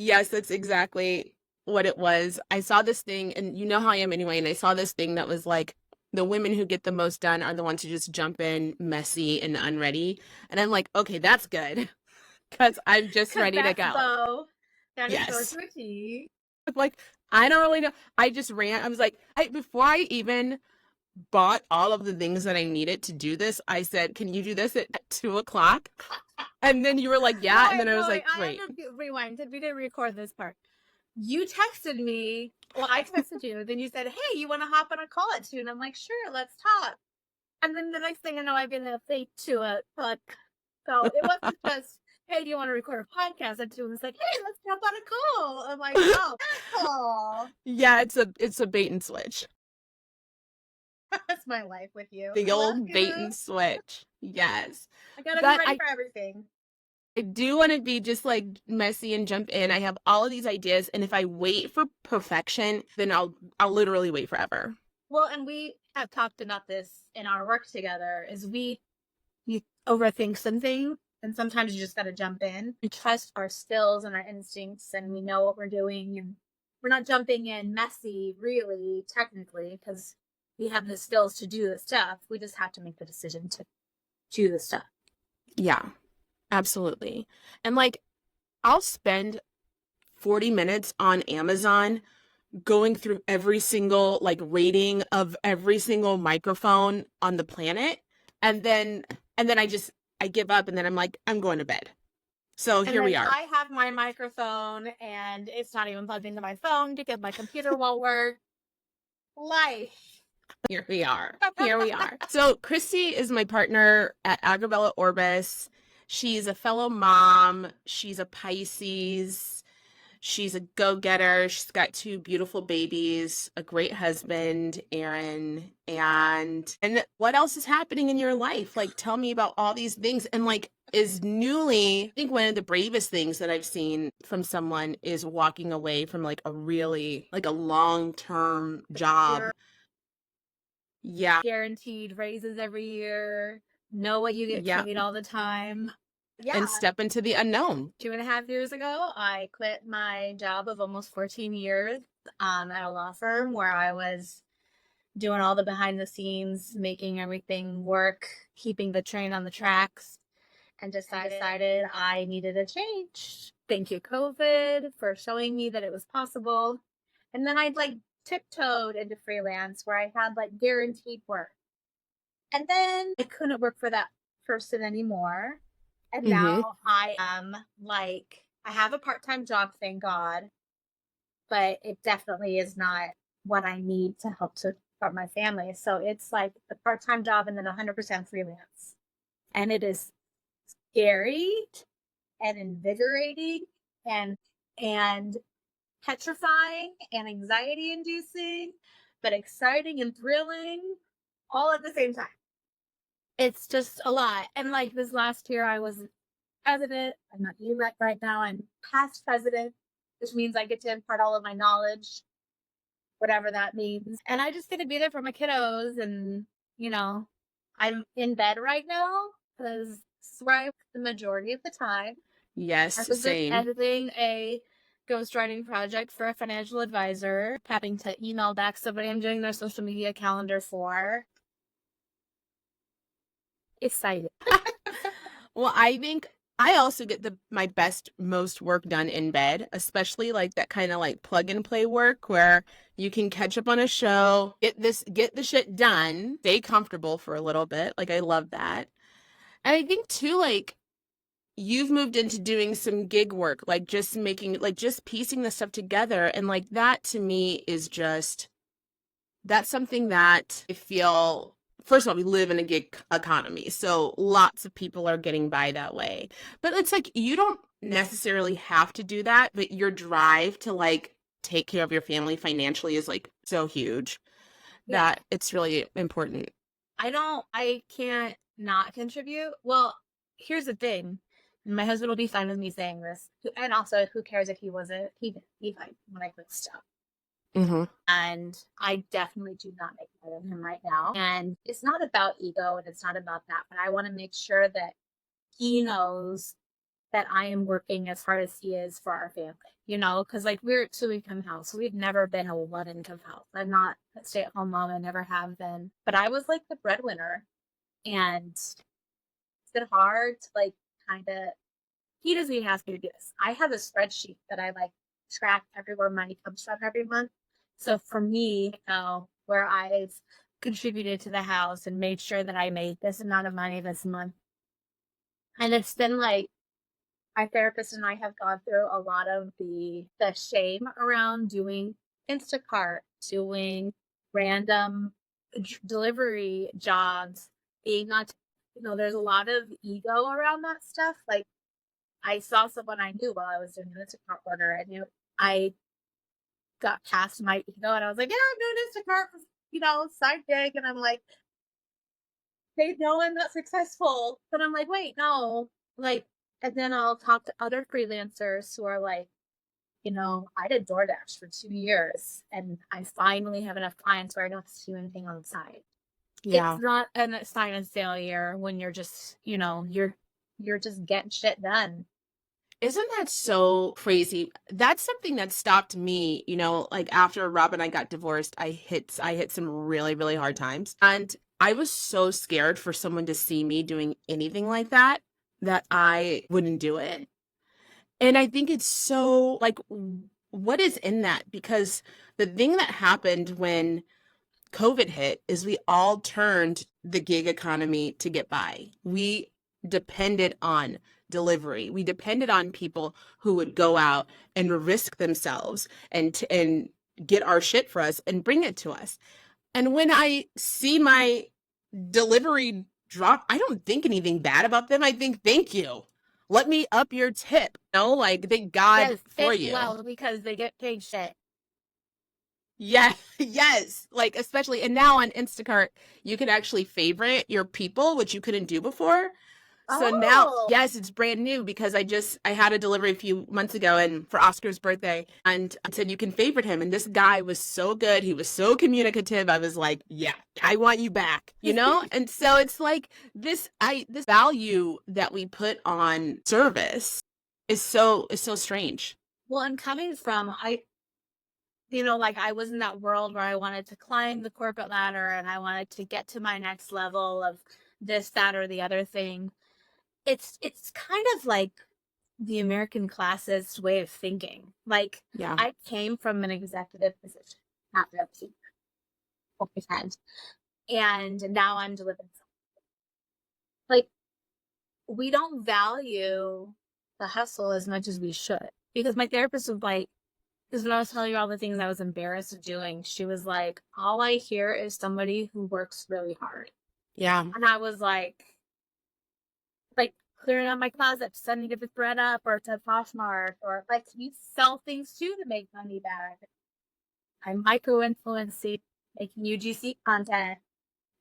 Yes, that's exactly what it was. I saw this thing, and you know how I am anyway, and I saw this thing that was like the women who get the most done are the ones who just jump in messy and unready. And I'm like, okay, that's good because I'm just Because ready to that's go. Bo. That is so Yes. to a T. Like, I don't really know. I just ran. I was like, before I even bought all of the things that I needed to do this, I said, can you do this at 2 o'clock? And then you were like, No, yeah. And wait, then I was no, wait. like, I wait. have to rewind. We didn't record this part. You texted me. Well, I texted you. Then you said, hey, you want to hop on a call at 2? And I'm like, sure, let's talk. And then the next thing I know, I've been late to it. But so it wasn't just, hey, do you want to record a podcast at 2? It was like, hey, let's jump on a call. I'm like, oh, cool. Yeah, it's a bait and switch. That's my life with you. The I love old bait you. and switch. Yes. I gotta be But ready I for everything. I do want to be just like messy and jump in. I have all of these ideas, and if I wait for perfection, then I'll literally wait forever. Well, and we have talked about this in our work together, is you overthink something, and sometimes you just got to jump in. We trust our skills and our instincts, and we know what we're doing, and we're not jumping in messy, really, technically, because we have the skills to do the stuff. We just have to make the decision to do the stuff. Yeah, absolutely. And like I'll spend 40 minutes on Amazon going through every single like rating of every single microphone on the planet, and then I give up, and then I'm like, I'm going to bed. So And here then we are. I have my microphone, and it's not even plugged into my phone because my computer won't work. Life. Here we are. Here we are. So Christi is my partner at Agrabella Orbis. She's a fellow mom. She's a Pisces. She's a go-getter. She's got two beautiful babies, a great husband, Aaron. And what else is happening in your life? Like, tell me about all these things. And like, is newly, I think one of the bravest things that I've seen from someone is walking away from like a really like a long-term job. Yeah. Guaranteed raises every year. Know what you get Yeah. paid all the time. Yeah. And step into the unknown. 2.5 years ago, I quit my job of almost 14 years at a law firm where I was doing all the behind the scenes, making everything work, keeping the train on the tracks, and decided I needed a change. Thank you, COVID, for showing me that it was possible. And then I'd like tiptoed into freelance where I had like guaranteed work. And then I couldn't work for that person anymore. And Mm-hmm. now I am like, I have a part time job, thank God, but it definitely is not what I need to help to support my family. So it's like a part time job and then 100% freelance. And it is scary and invigorating and and petrifying and anxiety inducing, but exciting and thrilling all at the same time. It's just a lot. And like this last year, I was president. I'm not elect right now. I'm past president, which means I get to impart all of my knowledge, whatever that means. And I just get to be there for my kiddos. And, I'm in bed right now because this is where I work the majority of the time. I Yes, was just same. editing a ghostwriting project for a financial advisor, having to email back somebody I'm doing their social media calendar for. Excited. Well, I think I also get my best, most work done in bed, especially like that kind of like plug and play work where you can catch up on a show, get the shit done, stay comfortable for a little bit. Like I love that. And I think too, like you've moved into doing some gig work, like just piecing the stuff together. And like that to me is that's something that I feel, first of all, we live in a gig economy. So lots of people are getting by that way. But it's like you don't necessarily have to do that, but your drive to like take care of your family financially is like so huge Yeah. that it's really important. I can't not contribute. Well, here's the thing. My husband will be fine with me saying this. And also, who cares if he wasn't? He'd be fine when I quit stuff. Mm-hmm. And I definitely do not make more than him right now. And it's not about ego and it's not about that, but I want to make sure that he knows that I am working as hard as he is for our family, you know, because like we're a two-income house. So we've never been a one-income house. I'm not a stay-at-home mom. I never have been. But I was like the breadwinner. And it's been hard to like kind of, he doesn't even ask me to do this. I have a spreadsheet that I like track everywhere money comes from every month. So for me, you know, where I've contributed to the house and made sure that I made this amount of money this month. And it's been like my therapist and I have gone through a lot of the shame around doing Instacart, doing random delivery jobs, being not, you know, there's a lot of ego around that stuff. Like I saw someone I knew while I was doing an Instacart order, and you know, I got past my ego and I was like, yeah, I'm doing Instacart, you know, side gig, and I'm like, they know I'm not successful, but I'm like, wait, no, like, and then I'll talk to other freelancers who are like, you know, I did DoorDash for 2 years and I finally have enough clients where I don't have to do anything on the side. It's Yeah. not a sign of failure when you're just, you know, you're just getting shit done. Isn't that so crazy? That's something that stopped me, you know, like after Rob and I got divorced, I hit some really, really hard times. And I was so scared for someone to see me doing anything like that that I wouldn't do it. And I think it's so like what is in that? Because the thing that happened when COVID hit is we all turned the gig economy to get by. We depended on delivery. We depended on people who would go out and risk themselves and get our shit for us and bring it to us. And when I see my delivery drop, I don't think anything bad about them. I think thank you. Let me up your tip. You know, like thank God Yes, for it you. well because they get paid shit. Yeah, yes. Like especially and now on Instacart, you can actually favorite your people, which you couldn't do before. So now, Oh, yes, it's brand new because I had a delivery a few months ago and for Oscar's birthday and I said you can favorite him and this guy was so good. He was so communicative. I was like, yeah, I want you back, you know? And so it's like this value that we put on service is so strange. well, and coming from you know, like I was in that world where I wanted to climb the corporate ladder and I wanted to get to my next level of this, that, or the other thing. It's kind of like the American classist way of thinking. Like Yeah. I came from an executive position, not really, 4%, and now I'm delivering. Like we don't value the hustle as much as we should. Because my therapist was like, because when I was telling you all the things I was embarrassed of doing, she was like, all I hear is somebody who works really hard. Yeah. And I was like clearing out my closet, sending it to ThreadUp or to Poshmark, or like, can you sell things too to make money back? I'm micro influencing, making UGC content,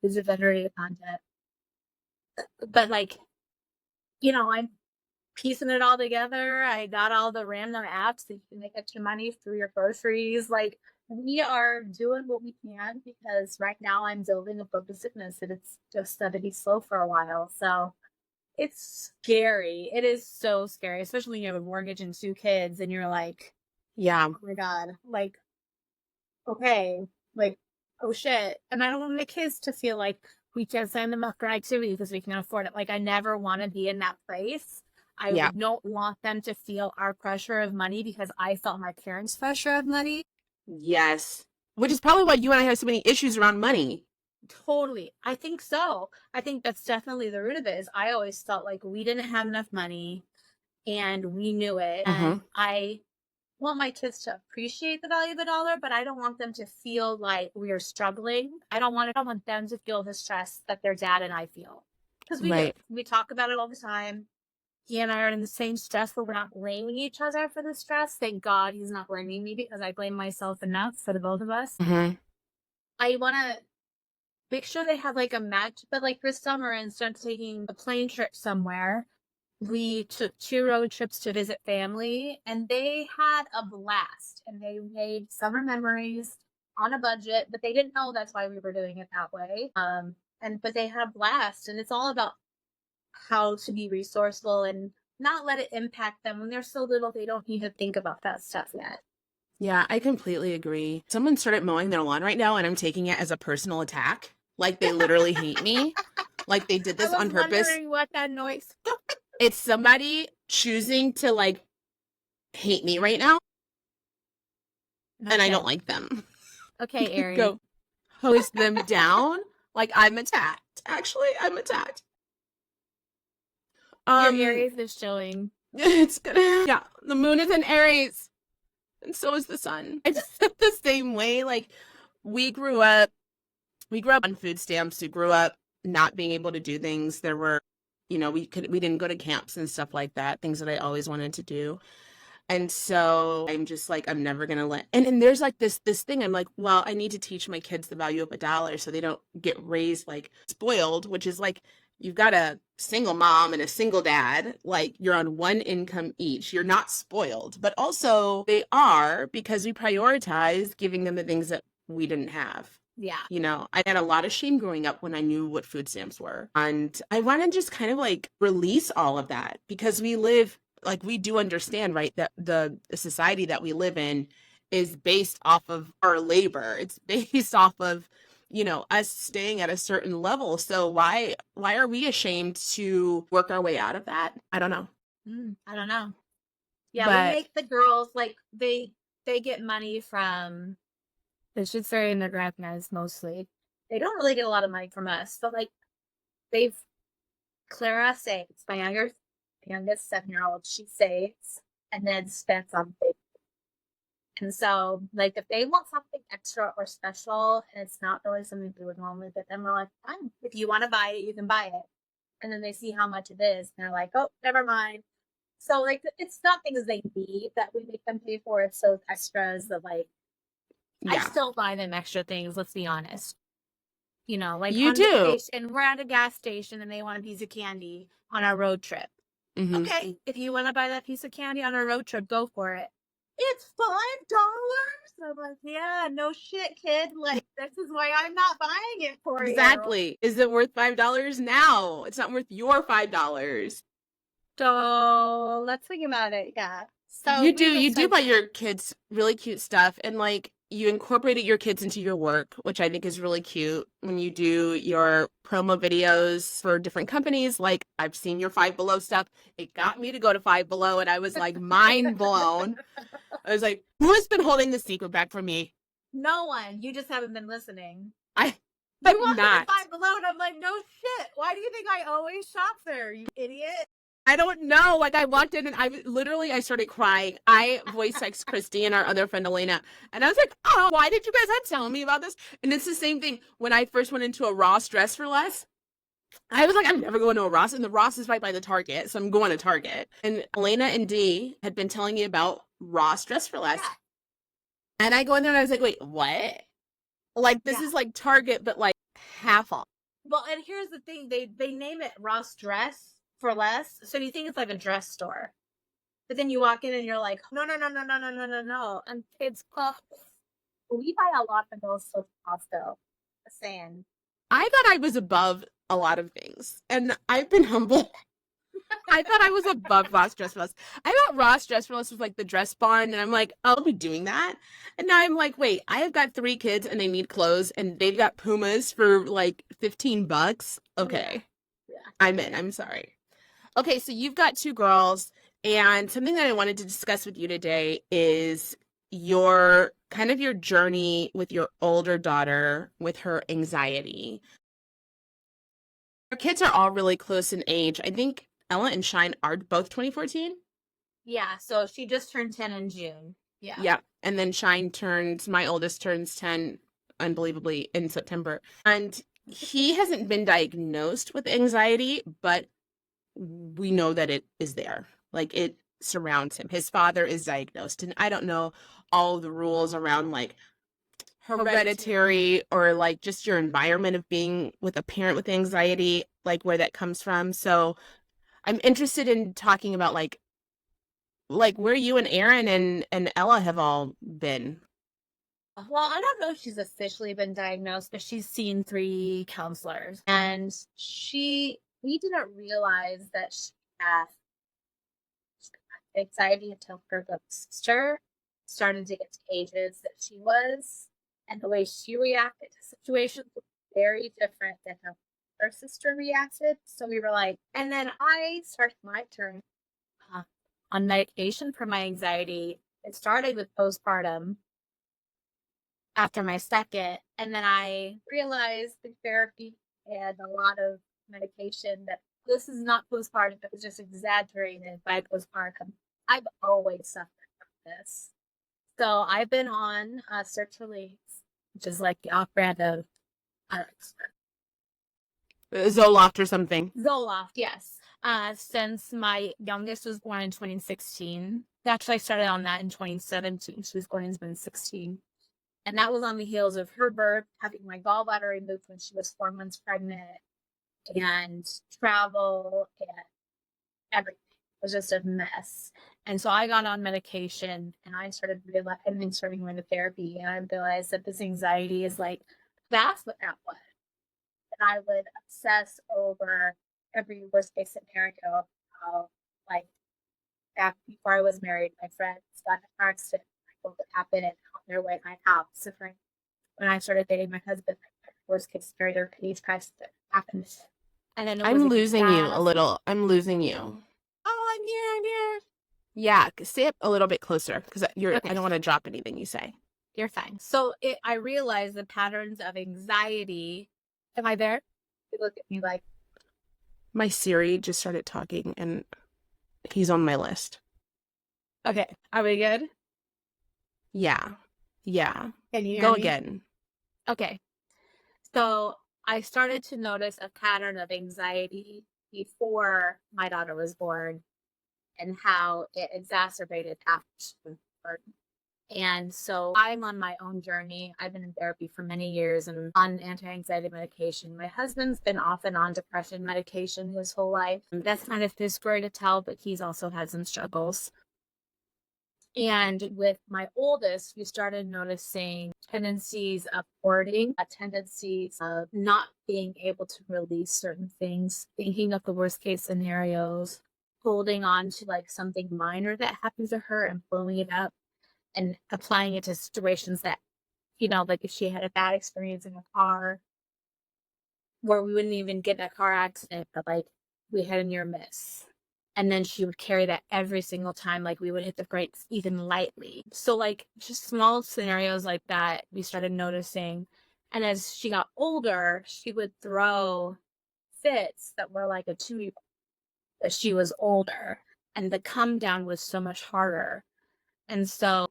user generated content. But like, you know, I'm piecing it all together. I got all the random apps that you can make extra money through your groceries. Like we are doing what we can because right now I'm building a book of sickness and it's just going to be slow for a while. So it's scary. It is so scary, especially when you have a mortgage and 2 kids and you're like, Yeah. oh my God, like, okay, like, oh shit. And I don't want my kids to feel like we can't sign them up for activity because we can't afford it. Like, I never want to be in that place. I Yeah. don't want them to feel our pressure of money because I felt my parents' pressure of money. Yes. Which is probably why you and I have so many issues around money. Totally. I think so. I think that's definitely the root of it is I always felt like we didn't have enough money and we knew it. And Mm-hmm. I want my kids to appreciate the value of the dollar, but I don't want them to feel like we are struggling. I don't want them to feel the stress that their dad and I feel. Because we do. Right. We talk about it all the time. He and I are in the same stress, but we're not blaming each other for the stress. Thank God he's not blaming me because I blame myself enough for the both of us. Mm-hmm. I want to make sure they have like a match, but like this summer, instead of taking a plane trip somewhere, we took 2 road trips to visit family and they had a blast and they made summer memories on a budget, but they didn't know that's why we were doing it that way. But they had a blast and it's all about how to be resourceful and not let it impact them. When they're so little, they don't even think about that stuff yet. Yeah, I completely agree. Someone started mowing their lawn right now, and I'm taking it as a personal attack. Like they literally hate me. Like they did I this was on purpose. wondering what that noise. It's somebody choosing to like hate me right now, and I don't like them. Okay, Aries. Go hose them down. Like I'm attacked. Actually, I'm attacked. Your Aries is showing. It's gonna, yeah. The moon is in Aries, and so is the sun. I just feel the same way. Like we grew up on food stamps. We grew up not being able to do things. There were, we didn't go to camps and stuff like that. Things that I always wanted to do. And so I'm just like, I'm never gonna and there's like this thing. I'm like, well, I need to teach my kids the value of $1 so they don't get raised like spoiled, which is like you've got a single mom and a single dad, like you're on one income each. You're not spoiled, but also they are because we prioritize giving them the things that we didn't have. Yeah. I had a lot of shame growing up when I knew what food stamps were. And I want to just kind of like release all of that because we do understand, right, that the society that we live in is based off of our labor. It's based off of, us staying at a certain level. So why are we ashamed to work our way out of that? I don't know. I don't know. Yeah, But we make the girls like they get money from the Shitsbury and the grandmas mostly. They don't really get a lot of money from us, but like Clara saves. My youngest 7-year-old, she saves and then spends on things. And so, like, if they want something extra or special, and it's not really something we would normally get them, we're like, fine. If you want to buy it, you can buy it. And then they see how much it is, and they're like, oh, never mind. So, like, it's not things they need that we make them pay for. It's those extras that, like, I yeah, still buy them extra things, let's be honest. Like you on do. vacation, we're at a gas station and they want a piece of candy on our road trip. Mhm. Okay, if you want to buy that piece of candy on a road trip, go for it. It's $5. I'm like, yeah, no shit, kid. Like, this is why I'm not buying it for you. Exactly. Is it worth $5 now? It's not worth your $5. So let's think about it. Yeah. So You do buy your kids really cute stuff, and like you incorporated your kids into your work, which I think is really cute when you do your promo videos for different companies. Like I've seen your Five Below stuff. It got me to go to Five Below, and I was like mind blown. I was like, who has been holding the secret back from me? No one. You just haven't been listening. I'm You want not. to Five Below, and I'm like, no shit. Why do you think I always shop there, you idiot? I don't know. Like I walked in and I started crying. I voice text Christi and our other friend Elena, and I was like, "Oh, why did you guys not tell me about this?" And it's the same thing when I first went into a Ross Dress for Less. I was like, I'm never going to a Ross, and the Ross is right by the Target, so I'm going to Target. And Elena and Dee had been telling me about Ross Dress for Less, and I go in there and I was like, wait, what? Like this is like Target, but like half off. Well, and here's the thing: they name it Ross Dress for Less, so you think it's like a dress store, but then you walk in and you're like, no, and it's close. We buy a lot of those from Costco. Just saying. I thought I was above a lot of things, and I've been humbled. I thought I was above Ross Dress for Less. I thought Ross Dress for Less was like the dress barn, and I'm like, I'll be doing that. And now I'm like, wait, I have got 3 kids and they need clothes, and they've got Pumas for like $15. Okay. Yeah. I'm in. I'm sorry. Okay, so you've got 2 girls, and something that I wanted to discuss with you today is your journey with your older daughter with her anxiety. Our kids are all really close in age. I think Ella and Shine are both 2014. Yeah, so she just turned 10 in June. Yeah. Yeah. And then my oldest turns 10, unbelievably, in September. And he hasn't been diagnosed with anxiety, but we know that it is there. Like it surrounds him. His father is diagnosed. And I don't know all the rules around like hereditary or like just your environment of being with a parent with anxiety, like where that comes from. So I'm interested in talking about like where you and Aaron and Ella have all been. Well, I don't know if she's officially been diagnosed, but she's seen 3 counselors. And we didn't realize that she had anxiety until her little sister started to get to ages that she was, and the way she reacted to situations was very different than how her sister reacted. So we were like, and then I started my turn uh, on medication for my anxiety. It started with postpartum after my second, and then I realized through therapy and a lot of medication that this is not postpartum, it was just exaggerated by postpartum. I've always suffered from this. So I've been on sertraline, which is like the off-brand of Zoloft or something. Zoloft, yes. Since my youngest was born in 2016. Actually, I started on that in 2017. She was born in 16. And that was on the heels of her birth, having my gallbladder removed when she was 4 months pregnant, and travel and everything. It was just a mess. And so I got on medication, and I started starting going to therapy, and I realized that this anxiety is like, that's what that was. And I would obsess over every worst case scenario. How, like, back before I was married, my friends got in a car accident, what would happen, and on their way to my house. So when I started dating my husband, like, worst case scenario, there could be crisis that happened. And then it was I'm losing you a little. I'm losing you. Oh, I'm here. Yeah, say it a little bit closer because you're. Okay. I don't want to drop anything you say. You're fine. So I realized the patterns of anxiety. Am I there? You look at me like, My Siri just started talking, and he's on my list. okay, are we good? Yeah. Can you hear Go me? again. Okay. So I started to notice a pattern of anxiety before my daughter was born, and how it exacerbated after she was born. And so I'm on my own journey. I've been in therapy for many years and on anti-anxiety medication. My husband's been off and on depression medication his whole life. That's kind of his story to tell, but he's also had some struggles. And with my oldest, we started noticing tendencies of hoarding, tendencies of not being able to release certain things, thinking of the worst case scenarios, holding on to like something minor that happened to her and blowing it up and applying it to situations that, like if she had a bad experience in a car, where we wouldn't even get in a car accident, but like we had a near miss. And then she would carry that every single time, like we would hit the brakes even lightly. So like just small scenarios like that, we started noticing. And as she got older, she would throw fits that were like a 2-year-old, but she was older. And the come down was so much harder. And so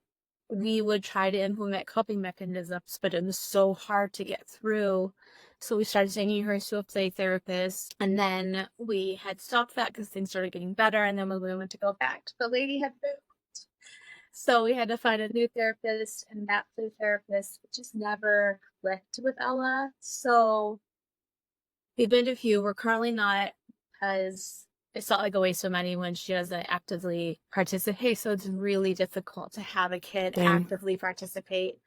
we would try to implement coping mechanisms, but it was so hard to get through. So we started taking her to a play therapist, and then we had stopped that because things started getting better. And then when we went to go back, the lady had moved. So we had to find a new therapist, and that play therapist just never clicked with Ella. So we've been to a few. We're currently not, because it's not like a waste of money when she doesn't actively participate. So it's really difficult to have a kid actively participate.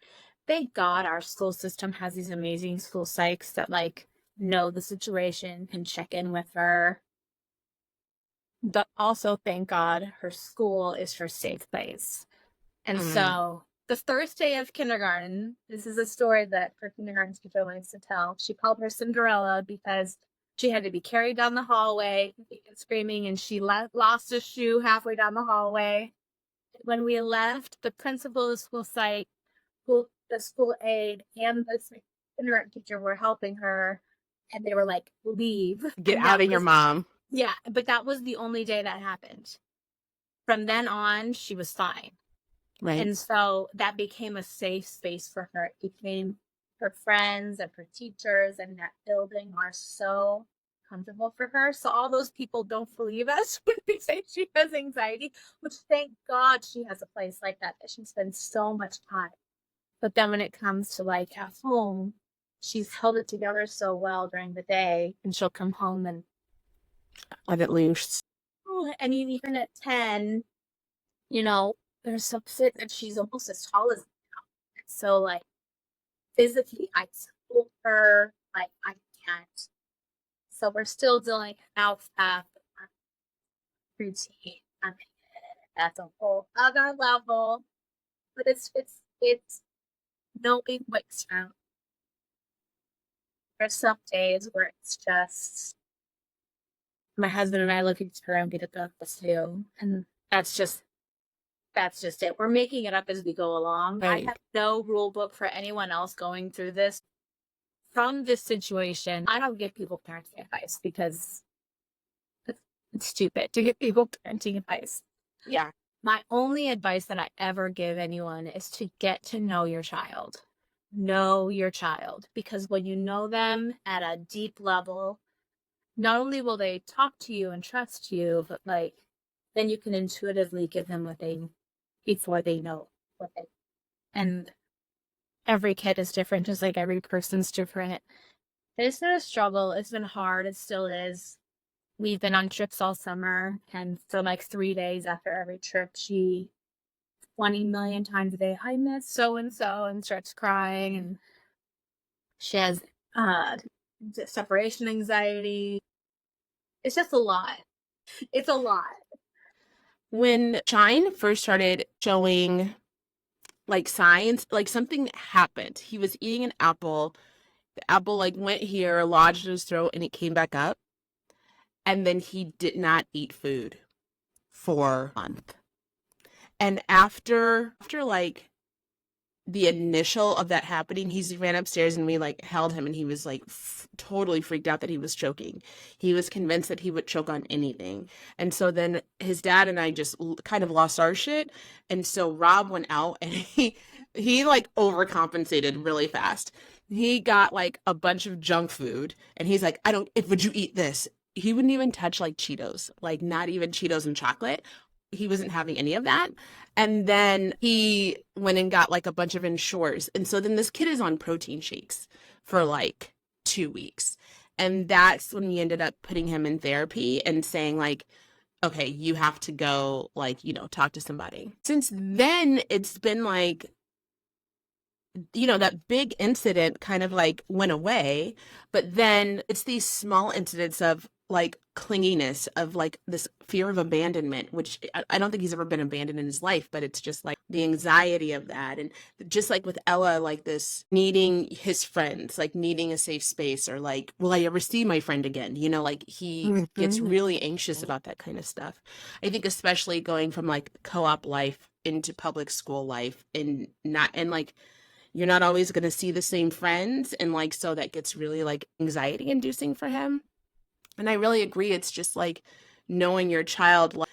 Thank God our school system has these amazing school psychs that like know the situation, can check in with her. But also, thank God, her school is her safe place. And so the first day of kindergarten, this is a story that her kindergarten teacher likes to tell. She called her Cinderella because she had to be carried down the hallway, screaming, and she lost a shoe halfway down the hallway. When we left, the principal of the school site, the school aide, and the kindergarten teacher were helping her, and they were like, leave. Get out of here, Mom. Yeah, but that was the only day that happened. From then on, she was fine. Right. And so that became a safe space for her. It became her friends and her teachers and that building are so comfortable for her. So all those people don't believe us when we say she has anxiety, which thank God she has a place like that she spends so much time. But then when it comes to like at home, she's held it together so well during the day, and she'll come home and let it loose. And even at 10, there's some fit that she's almost as tall as me now. So like physically I support her, like I can't. So we're still doing house stuff, routine. That's a whole other level. But it's knowing what's around. There's some days where it's just my husband and I look at each other and get a breakfast too. And that's just it. We're making it up as we go along. Right. I have no rule book for anyone else going through this. From this situation, I don't give people parenting advice because it's stupid to give people parenting advice. Yeah. My only advice that I ever give anyone is to get to know your child. Know your child, because when you know them at a deep level, not only will they talk to you and trust you, but like then you can intuitively give them what they before they know what they. And every kid is different, just like every person's different. It's been a struggle. It's been hard. It still is. We've been on trips all summer, and for like 3 days after every trip, she 20 million times a day, I miss so and so, and starts crying, and she has separation anxiety. It's just a lot. It's a lot. When Shine first started showing like signs, like something happened. He was eating an apple. The apple like went here, lodged in his throat, and it came back up. And then he did not eat food for a month. And after like the initial of that happening, he ran upstairs and we like held him, and he was like totally freaked out that he was choking. He was convinced that he would choke on anything. And so then his dad and I just kind of lost our shit. And so Rob went out and he like overcompensated really fast. He got like a bunch of junk food, and he's like, would you eat this? He wouldn't even touch like Cheetos, like not even Cheetos and chocolate. He wasn't having any of that. And then he went and got like a bunch of Ensures. And so then this kid is on protein shakes for like 2 weeks. And that's when we ended up putting him in therapy and saying like, okay, you have to go like, talk to somebody. Since then, it's been like, that big incident kind of like went away, but then it's these small incidents of like clinginess, of like this fear of abandonment, which I don't think he's ever been abandoned in his life, but it's just like the anxiety of that. And just like with Ella, like this needing his friends, like needing a safe space, or like, will I ever see my friend again? Like he gets really anxious about that kind of stuff. I think especially going from like co-op life into public school life, and like you're not always going to see the same friends. And like, so that gets really like anxiety inducing for him. And I really agree. It's just like knowing your child. Like,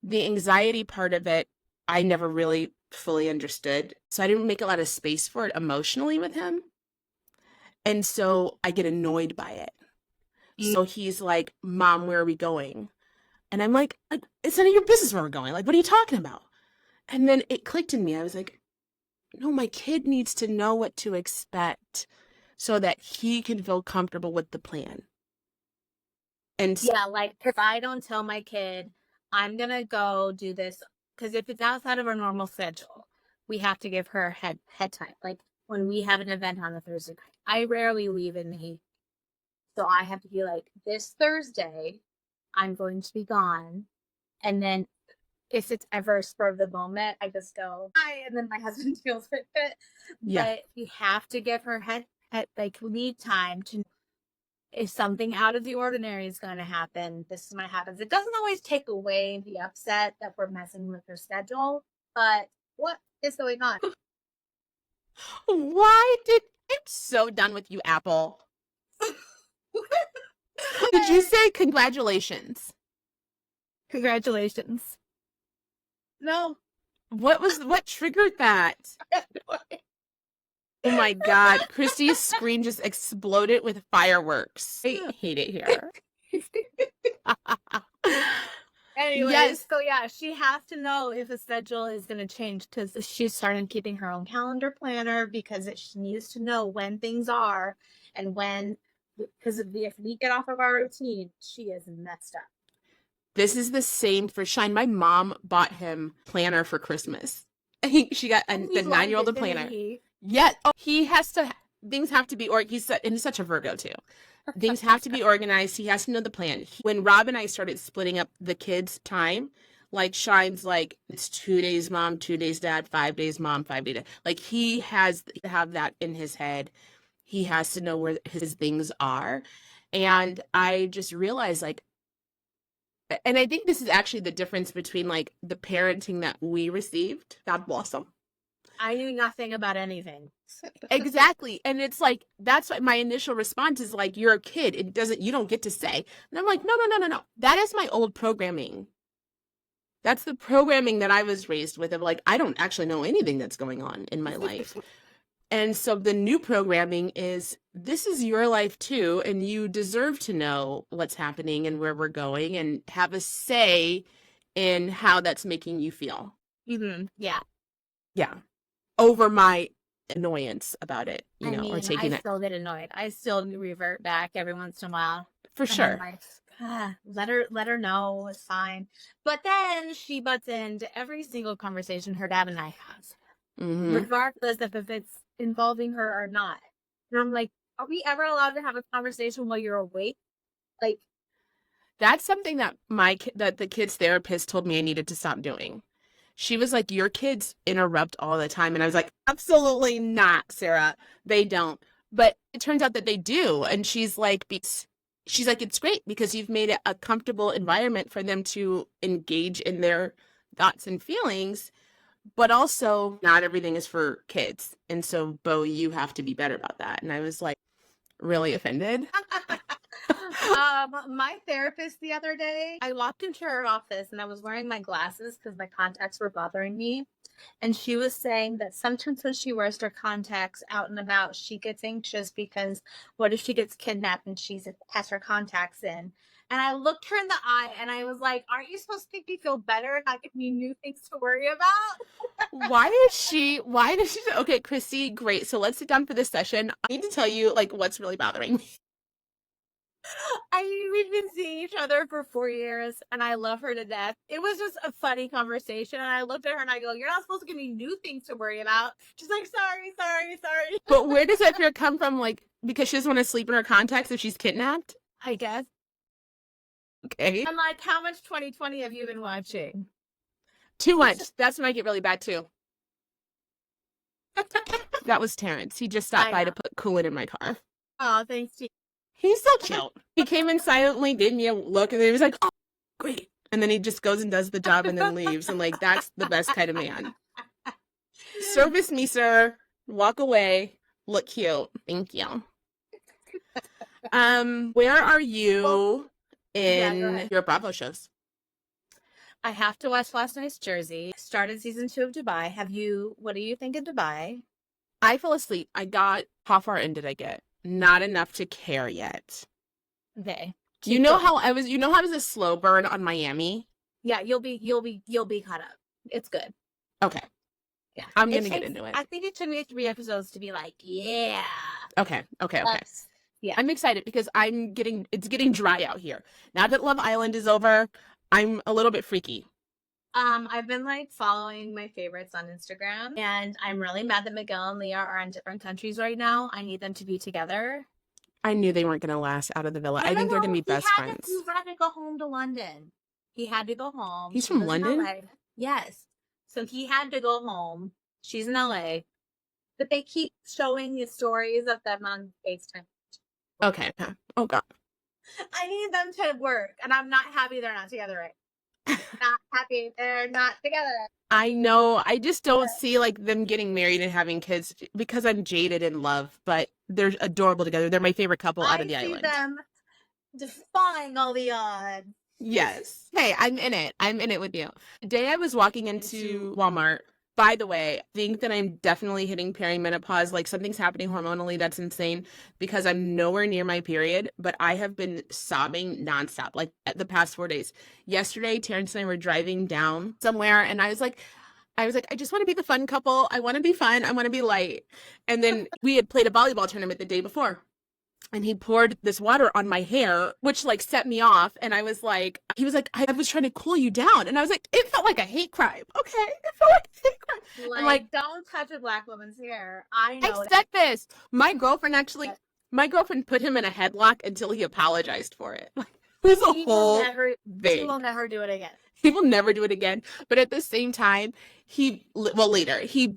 the anxiety part of it, I never really fully understood. So I didn't make a lot of space for it emotionally with him. And so I get annoyed by it. So he's like, Mom, where are we going? And I'm like, it's none of your business where we're going. Like, what are you talking about? And then it clicked in me. I was like, no, my kid needs to know what to expect so that he can feel comfortable with the plan. And yeah, like if I don't tell my kid I'm gonna go do this, because if it's outside of our normal schedule, we have to give her head time. Like when we have an event on a Thursday night, I rarely leave in the, so I have to be like, this Thursday I'm going to be gone. And then if it's ever spur of the moment, I just go, hi, and then my husband feels fit. Yeah. But we have to give her head like lead time to, if something out of the ordinary is going to happen, this is what happens. It doesn't always take away the upset that we're messing with her schedule, but what is going on? I'm so done with you, Apple. Did you say congratulations? Congratulations. No. What triggered that? Oh my God. Christy's screen just exploded with fireworks. I hate it here. Anyways, yes. so yeah, she has to know if the schedule is going to change, because she started keeping her own calendar planner, because she needs to know when things are and when, because if we get off of our routine, she is messed up. This is the same for Shine. My mom bought him planner for Christmas. She got the 9-year-old a planner. Yeah. Oh, things have to be, he's such a Virgo too. Things have to be organized. He has to know the plan. When Rob and I started splitting up the kids' time, like shines like it's 2 days mom, 2 days dad, 5 days mom, 5 days dad. Like he has to have that in his head. He has to know where his things are. And I just realized like, and I think this is actually the difference between like the parenting that we received. God bless them. I knew nothing about anything. Exactly. And it's like, that's what my initial response is like, you're a kid. You don't get to say. And I'm like, no. That is my old programming. That's the programming that I was raised with of like, I don't actually know anything that's going on in my life. And so the new programming is this is your life too. And you deserve to know what's happening and where we're going and have a say in how that's making you feel. Mm-hmm. Yeah. Yeah. Over my annoyance about it, or taking I it. still get annoyed. I still revert back every once in a while. For sure. Like, let her know it's fine. But then she butts into every single conversation her dad and I have, regardless of if it's involving her or not. And I'm like, are we ever allowed to have a conversation while you're awake? Like, that's something that that the kids therapist told me I needed to stop doing. She was like, your kids interrupt all the time. And I was like, absolutely not, Sarah. They don't. But it turns out that they do. And she's like, it's great because you've made it a comfortable environment for them to engage in their thoughts and feelings. But also, not everything is for kids. And so, Bo, you have to be better about that. And I was like, really offended. My therapist the other day, I walked into her office and I was wearing my glasses because my contacts were bothering me. And she was saying that sometimes when she wears her contacts out and about, she gets anxious because what if she gets kidnapped and she has her contacts in? And I looked her in the eye and I was like, aren't you supposed to make me feel better and not give me new things to worry about? Why does she, okay, Christi, great. So let's sit down for this session. I need to tell you like what's really bothering me. We've been seeing each other for 4 years and I love her to death. It was just a funny conversation. And I looked at her and I go, you're not supposed to give me new things to worry about. She's like, sorry. But where does that fear come from? Like, because she doesn't want to sleep in her contacts if she's kidnapped? I guess. Okay. I'm like, how much 2020 have you been watching? Too much. That's when I get really bad too. That was Terrence. He just stopped by to put coolant in my car. Oh, thanks, T. He's so cute. He came in silently, gave me a look, and then he was like, oh, great. And then he just goes and does the job and then leaves. And like, that's the best kind of man. Service me, sir. Walk away. Look cute. Thank you. Where are you in your Bravo shows? I have to watch last night's Jersey. Started season 2 of Dubai. What do you think of Dubai? I fell asleep. How far in did I get? Not enough to care yet. Okay. You know how I was a slow burn on Miami? Yeah, you'll be caught up. It's good. Okay. Yeah. I'm going to get into it. I think it took me 3 episodes to be like, yeah. Okay. Yeah. I'm excited because it's getting dry out here. Now that Love Island is over, I'm a little bit freaky. I've been like following my favorites on Instagram and I'm really mad that Miguel and Leah are in different countries right now. I need them to be together. I knew they weren't going to last out of the villa. I think they're going to be best friends. He had to go home to London. He had to go home. He's from London? Yes. So he had to go home. She's in LA. But they keep showing the stories of them on FaceTime. Okay. Oh, God. I need them to work, and I'm not happy they're not together right. Not happy they're not together. I know. I just don't see like them getting married and having kids because I'm jaded in love, but they're adorable together. They're my favorite couple out of the island. I see them defying all the odds. Yes. Hey, I'm in it with you. The day I was walking into Walmart, by the way, I think that I'm definitely hitting perimenopause. Like something's happening hormonally that's insane because I'm nowhere near my period, but I have been sobbing nonstop, like the past 4 days. Yesterday, Terrence and I were driving down somewhere and I was like, I just want to be the fun couple. I want to be fun. I want to be light. And then we had played a volleyball tournament the day before. And he poured this water on my hair, which like set me off. And he was like, I was trying to cool you down. And I was like, it felt like a hate crime. Okay. It felt like a hate crime. Like, don't touch a black woman's hair. I said this. My girlfriend put him in a headlock until he apologized for it. Like, it was a whole thing. He will never do it again. He will never do it again. But at the same time, later, he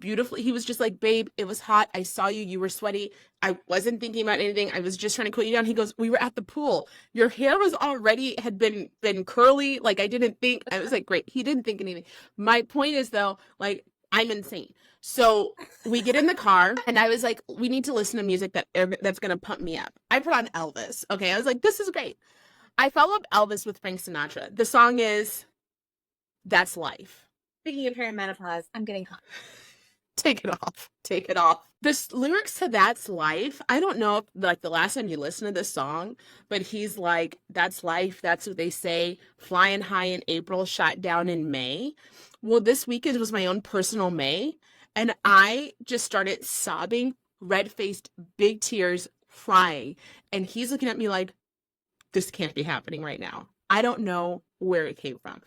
was just like, babe, it was hot. I saw you. You were sweaty. I wasn't thinking about anything. I was just trying to cool you down. He goes, we were at the pool. Your hair was already had been curly. Like I didn't think. I was like, great. He didn't think anything. My point is though, like I'm insane. So we get in the car and I was like, we need to listen to music that's gonna pump me up. I put on Elvis. Okay. I was like, this is great. I follow up Elvis with Frank Sinatra. The song is That's Life. Speaking of perimenopause, I'm getting hot. Take it off. Take it off. This lyrics to That's Life. I don't know if like the last time you listened to this song, but he's like, that's life. That's what they say. Flying high in April, shot down in May. Well, this weekend was my own personal May. And I just started sobbing, red-faced, big tears, crying. And he's looking at me like, this can't be happening right now. I don't know where it came from.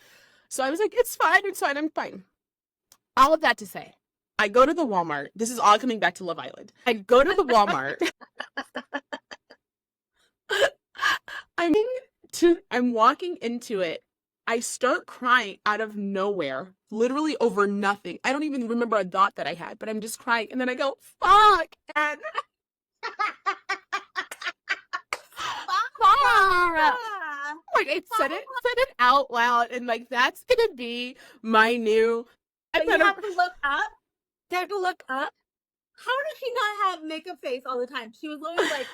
So I was like, it's fine, I'm fine. All of that to say, I go to the Walmart. This is all coming back to Love Island. I go to the Walmart. I'm walking into it. I start crying out of nowhere, literally over nothing. I don't even remember a thought that I had, but I'm just crying. And then I go, fuck. And like I said it out loud, and like that's gonna be my new. But you have to look up. You have to look up. How does she not have makeup face all the time? She was always like,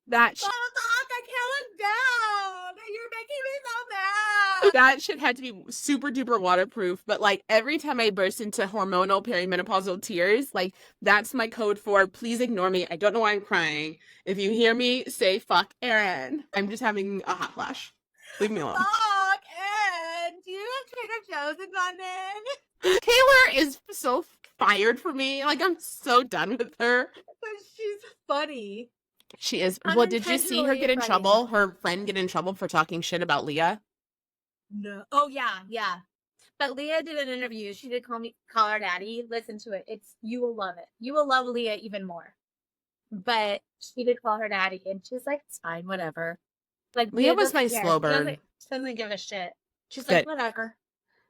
that. Fuck, I can't look down. You're making me so mad. That shit had to be super duper waterproof. But like every time I burst into hormonal perimenopausal tears, like that's my code for please ignore me. I don't know why I'm crying. If you hear me, say fuck Erin. I'm just having a hot flash. Leave me alone. Fuck Erin. Do you have Trader Joe's in London? Taylor is so fired for me. Like I'm so done with her. But she's funny. She is. Well, did you see her get in trouble? Her friend get in trouble for talking shit about Leah? No. Oh yeah. But Leah did an interview. She did call her daddy. Listen to it. You will love it. You will love Leah even more. But she did call her daddy, and she's like, it's fine, whatever. Like Leah was my slow burn. She doesn't give a shit. She's like, whatever.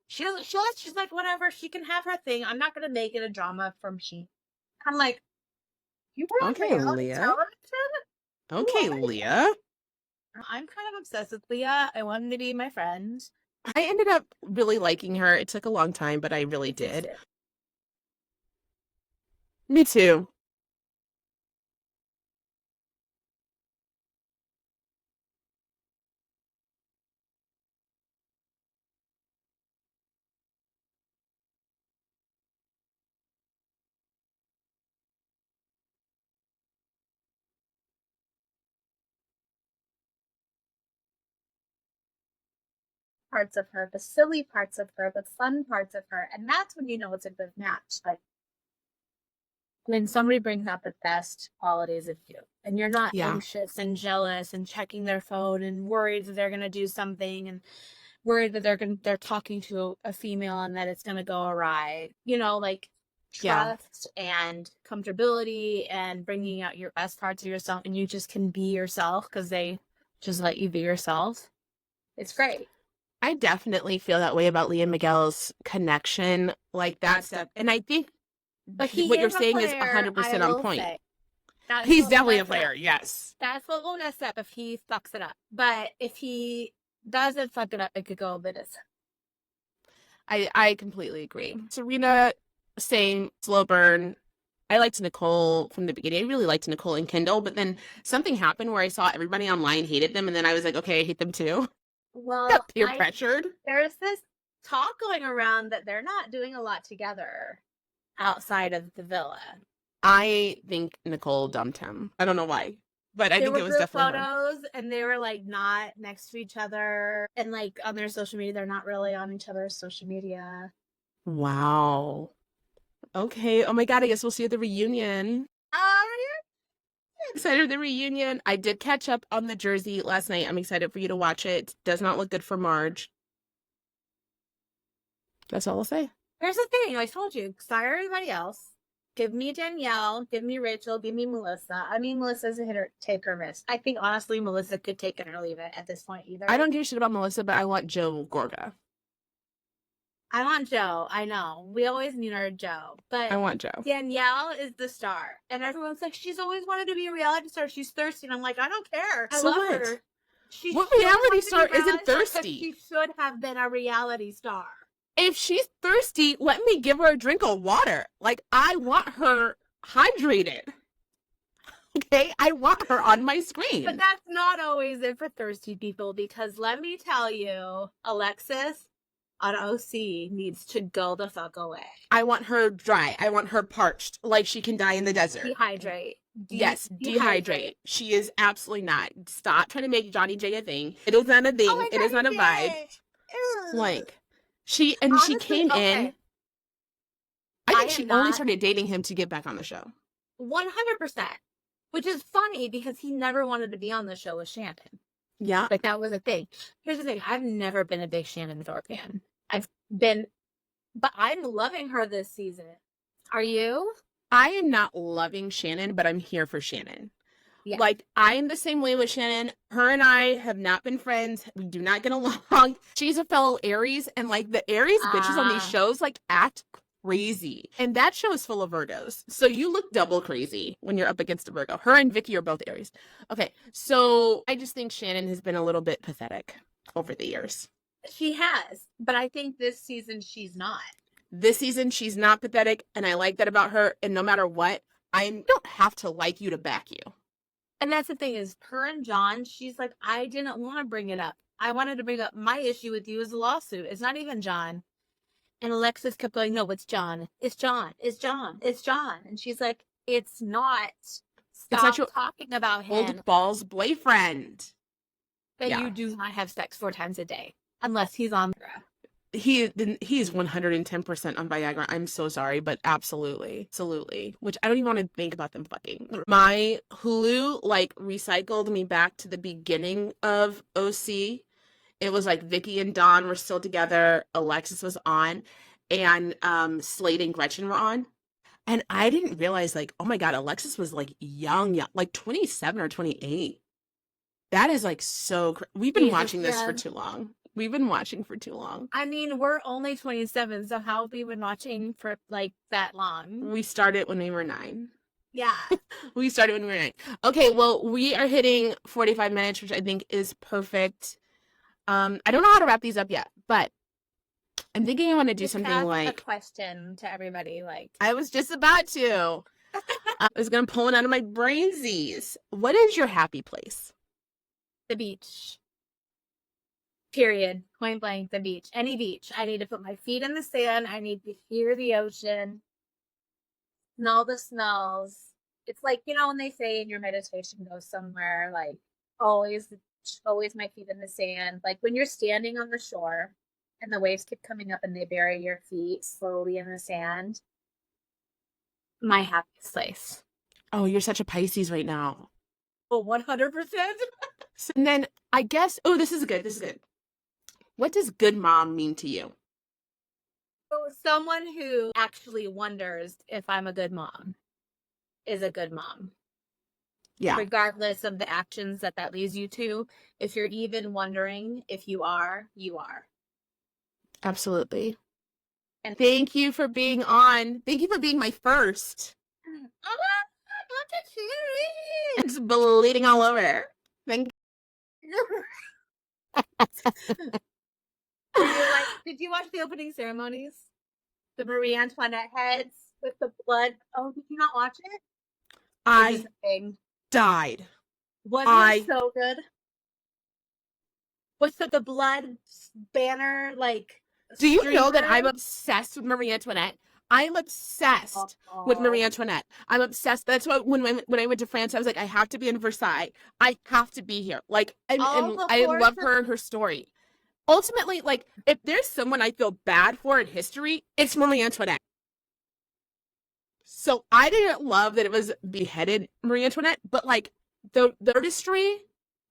She's like, whatever. She can have her thing. I'm not gonna make it a drama from she. I'm like, you brought okay, Leah. Okay, Leah. I'm kind of obsessed with Leah. I wanted to be my friend. I ended up really liking her. It took a long time, but I really did. Me too. Parts of her, the silly parts of her, the fun parts of her, and that's when you know it's a good match. Like when somebody brings out the best qualities of you, and you're not anxious and jealous and checking their phone and worried that they're gonna do something and worried that they're talking to a female and that it's gonna go awry. You know, like trust and comfortability and bringing out your best parts of yourself, and you just can be yourself because they just let you be yourself. It's great. I definitely feel that way about Leah Miguel's connection, like that stuff. And I think what you're saying is 100% on point. He's definitely a player, yes. That's what will mess up if he fucks it up. But if he doesn't fuck it up, it could go a bit as I completely agree. Serena, same, slow burn. I liked Nicole from the beginning. I really liked Nicole and Kendall, but then something happened where I saw everybody online hated them, and then I was like, okay, I hate them too. Well, got peer pressured. There's this talk going around that they're not doing a lot together outside of the villa. I think Nicole dumped him. I don't know why, but I think it was definitely photos, and they were like not next to each other, and like on their social media, they're not really on each other's social media. Wow. Okay. Oh my God. I guess we'll see at the reunion. Excited for the reunion. I did catch up on the jersey last night. I'm excited for you to watch it. Does not look good for Marge. That's all I'll say. Here's the thing. I told you, fire everybody else. Give me Danielle. Give me Rachel. Give me Melissa. I mean, Melissa's a hitter. Take her risk. I think, honestly, Melissa could take it or leave it at this point either. I don't give a shit about Melissa, but I want Joe Gorga. I want Joe. I know. We always need our Joe. But I want Joe. Danielle is the star. And everyone's like, she's always wanted to be a reality star. She's thirsty. And I'm like, I don't care. I So love what? her. She What should reality want to be star a reality isn't star 'cause thirsty? She should have been a reality star. If she's thirsty, let me give her a drink of water. Like, I want her hydrated. Okay? I want her on my screen. But that's not always it for thirsty people, because let me tell you, Alexis on OC needs to go the fuck away. I want her dry. I want her parched, like she can die in the desert. Dehydrate. Yes, dehydrate. She is absolutely not. Stop trying to make Johnny J a thing. It is not a thing. Oh, it is not a vibe. Like, she Honestly, came in. I think she am only not- started dating him to get back on the show. 100%. Which is funny because he never wanted to be on the show with Shannon. Yeah. Like, that was a thing. Here's the thing. I've never been a big Shannon Thorpe fan. But I'm loving her this season. Are you? I am not loving Shannon, but I'm here for Shannon. Yeah. Like, I am the same way with Shannon. Her and I have not been friends. We do not get along. She's a fellow Aries, and like the Aries bitches on these shows like act crazy. And that show is full of Virgos. So you look double crazy when you're up against a Virgo. Her and Vicky are both Aries. Okay, so I just think Shannon has been a little bit pathetic over the years. She has. But I think this season she's not. This season, she's not pathetic, and I like that about her. And no matter what, I don't have to like you to back you. And that's the thing is, her and John, she's like, I didn't want to bring it up. I wanted to bring up my issue with you is a lawsuit. It's not even John. And Alexis kept going, no, it's John. It's John. It's John. It's John. And she's like, it's not. Stop talking about him. Old balls boyfriend. That you do not have sex 4 times a day. Unless he's on Viagra. He's 110% on Viagra. I'm so sorry, but absolutely. Absolutely. Which I don't even want to think about them fucking. My Hulu like recycled me back to the beginning of OC. It was like Vicky and Dawn were still together. Alexis was on. And Slade and Gretchen were on. And I didn't realize, like, oh my God, Alexis was like young, like 27 or 28. That is like so we've been watching this for too long. We've been watching for too long. I mean, we're only 27, so how have we been watching for like that long? We started when we were 9. Yeah. We started when we were 9. Okay, well, we are hitting 45 minutes, which I think is perfect. I don't know how to wrap these up yet, but I'm thinking I want to do something like a question to everybody. Like, I was just about to. I was gonna pull it out of my brainsies. What is your happy place? The beach. Period. Point blank, the beach. Any beach. I need to put my feet in the sand. I need to hear the ocean. Smell the smells. It's like, you know, when they say in your meditation, go somewhere, like always my feet in the sand. Like when you're standing on the shore and the waves keep coming up and they bury your feet slowly in the sand. My happiest place. Oh, you're such a Pisces right now. Oh, 100%. So, and then I guess, oh, this is good. What does good mom mean to you? So someone who actually wonders if I'm a good mom is a good mom. Yeah. Regardless of the actions that leads you to. If you're even wondering if you are, you are. Absolutely. And thank you for being on. Thank you for being my first. It's bleeding all over. Thank you. Did you watch the opening ceremonies? The Marie Antoinette heads with the blood. Oh, did you not watch it? I died. Wasn't it so good? What's the blood banner like? Do you know that I'm obsessed with Marie Antoinette? I'm obsessed with Marie Antoinette. I'm obsessed. That's why when I went to France, I was like, I have to be in Versailles. I have to be here. Like, and I love her and her story. Ultimately, like, if there's someone I feel bad for in history, it's Marie Antoinette. So I didn't love that it was beheaded Marie Antoinette, but like the artistry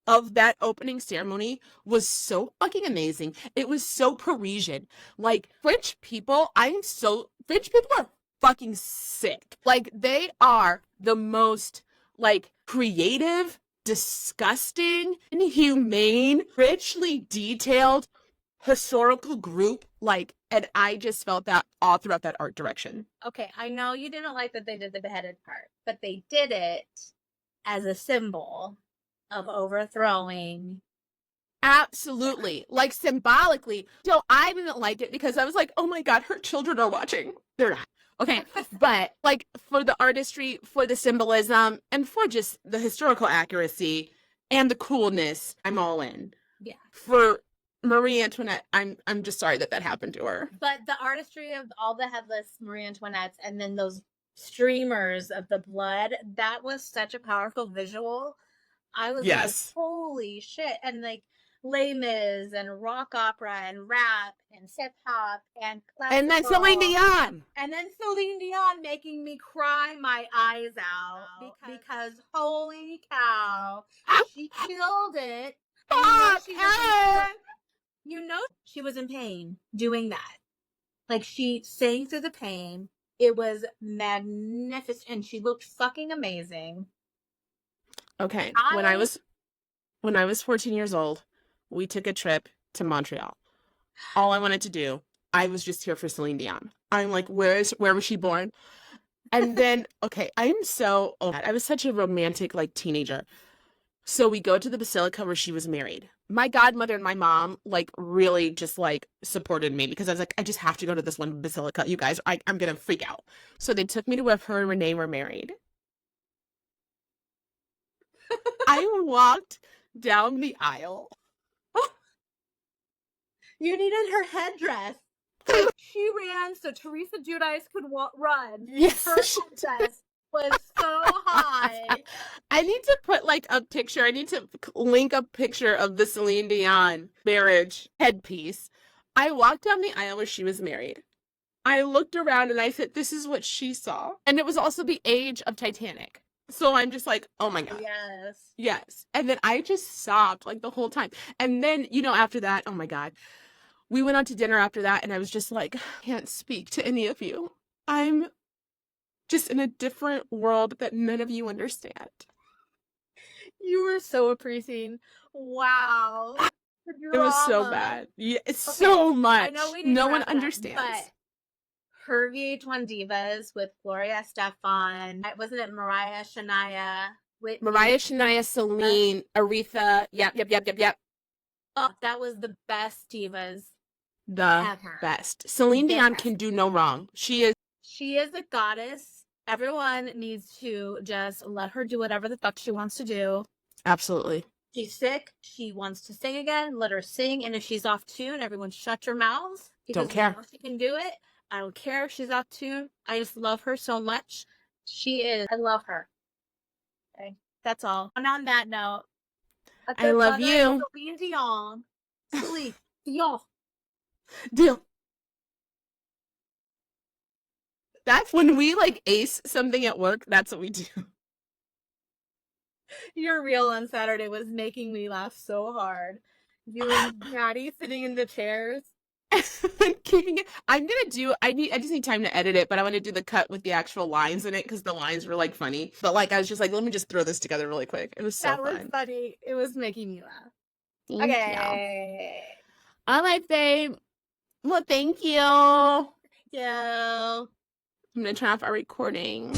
of that opening ceremony was so fucking amazing. It was so Parisian. Like French people are fucking sick. Like they are the most like creative, disgusting, inhumane, richly detailed, historical group, like, and I just felt that all throughout that art direction. Okay, I know you didn't like that they did the beheaded part, but they did it as a symbol of overthrowing. Absolutely. Like symbolically. So I didn't like it because I was like, oh my God, her children are watching. They're not. Okay. But like for the artistry, for the symbolism, and for just the historical accuracy and the coolness, I'm all in. Yeah. For Marie Antoinette, I'm just sorry that happened to her. But the artistry of all the headless Marie Antoinettes and then those streamers of the blood, that was such a powerful visual. I was like, holy shit. And like Les Mis and rock opera and rap and hip hop and classical. And then Celine Dion. And then Celine Dion making me cry my eyes out because holy cow, she killed it. You know she was in pain doing that. Like she sang through the pain. It was magnificent and she looked fucking amazing. Okay. When I was 14 years old, we took a trip to Montreal. All I wanted to do, I was just here for Celine Dion. I'm like, where was she born? And then, okay, I was such a romantic like teenager. So we go to the basilica where she was married. My godmother and my mom like really just like supported me because I was like, I just have to go to this one basilica. You guys, I'm going to freak out. So they took me to where her and Renee were married. I walked down the aisle. You needed her headdress. She ran so Teresa Giudice could run. Yes. Her headdress was so high. I need to put like a picture. I need to link a picture of the Celine Dion marriage headpiece. I walked down the aisle where she was married. I looked around and I said, this is what she saw. And it was also the age of Titanic. So I'm just like, oh my God. Yes. Yes. And then I just sobbed like the whole time. And then, after that, oh my God, we went out to dinner after that. And I was just like, I can't speak to any of you. I'm just in a different world that none of you understand. You were so appreciating. Wow. It was so bad. Yeah, it's okay. So much. I know no one understands. But her VH1 Divas with Gloria Estefan. Wasn't it Mariah, Shania? Mariah, Shania, Celine, Aretha. Yep. Oh, that was the best divas. Ever. Best. Celine Dion can do no wrong. She is a goddess. Everyone needs to just let her do whatever the fuck she wants to do. Absolutely. She's sick. She wants to sing again. Let her sing. And if she's off tune, everyone shut your mouths. Don't care. She can do it. I don't care if she's off tune. I just love her so much. I love her. Okay. That's all. And on that note, I love you. Celine Dion. Celine Dion. Deal. That's when we like ace something at work. That's what we do. Your reel on Saturday was making me laugh so hard. You and Daddy sitting in the chairs. Kicking it. I just need time to edit it, but I want to do the cut with the actual lines in it because the lines were like funny. But like I was just like, let me just throw this together really quick. It was so fun. That was funny. It was making me laugh. Thank you. All right, babe. Well, thank you. Thank you. I'm gonna turn off our recording.